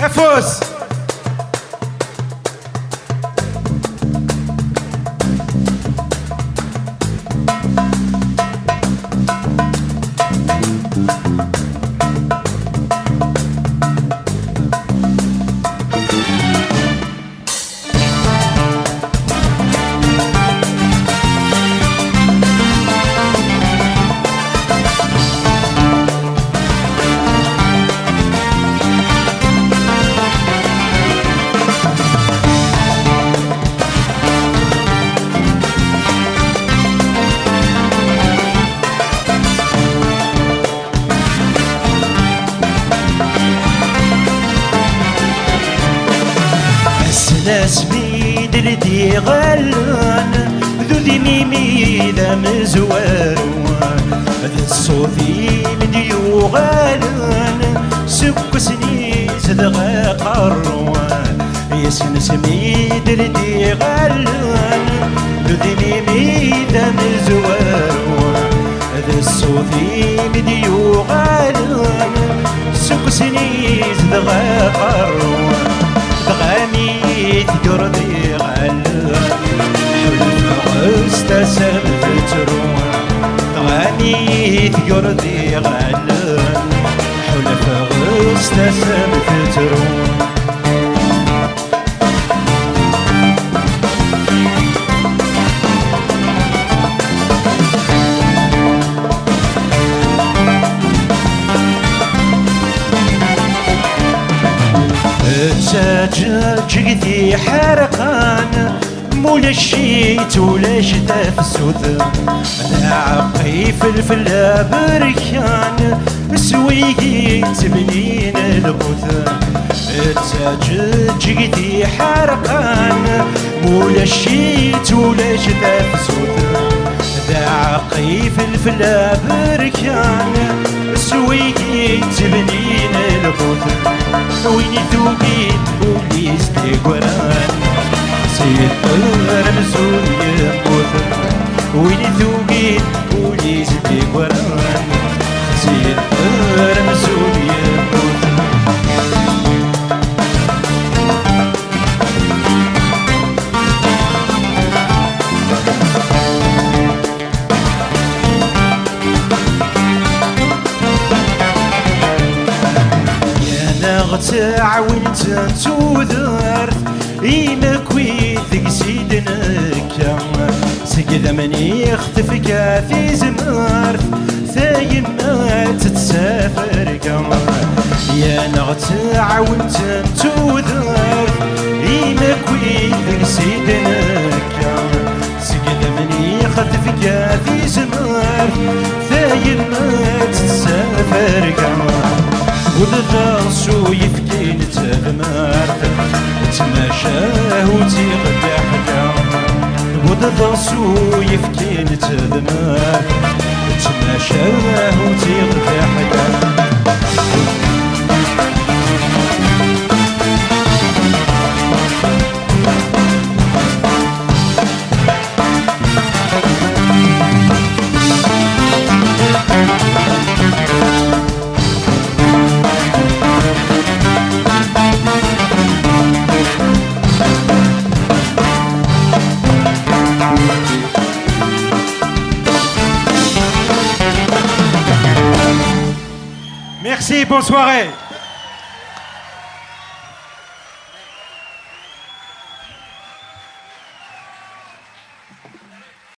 افوس. ناس بيد لدي غلان ذو ذي ميمي ذا مزوارون ذا الصوفي مديو غلان سك سنيز ذا قروان يسن سميد لدي غلان ذو ذي ميمي ذا مزوارون ذا الصوفي مديو غلان سك سنيز ذا قروان غني تقرضي غلان حلف استسم فترون غني تقرضي غلان حلف استسم فترون جقدي حرقان مولا الشيت ولا شتا في السوث انا عقي فلفل بركان سويقي تبنين الغوث جقدي حرقان مولا الشيت ولا شتا في السوث ذا عقي فلفل بركان سويقي تبنين الغوث ويني ثوقين بوليس تيقوران سيد رمزون يموت ويني ثوقين بوليس تيقوران سيد رمزون يموت تعاونت تودرت إيمك ويثق سيدنك سقذ من يختف كافي زمارت ثايم ما تتسافر قمر يا نغت تعاونت تودرت إيمك ويثق سيدنك سقذ من يختف كافي زمارت ثايم ما تتسافر قمر وذا يفكين تغمارت تماشاه وتيغدى حدا وذا يفكين تغمارت تماشاه وتيغدى حدا Merci, bonne soirée.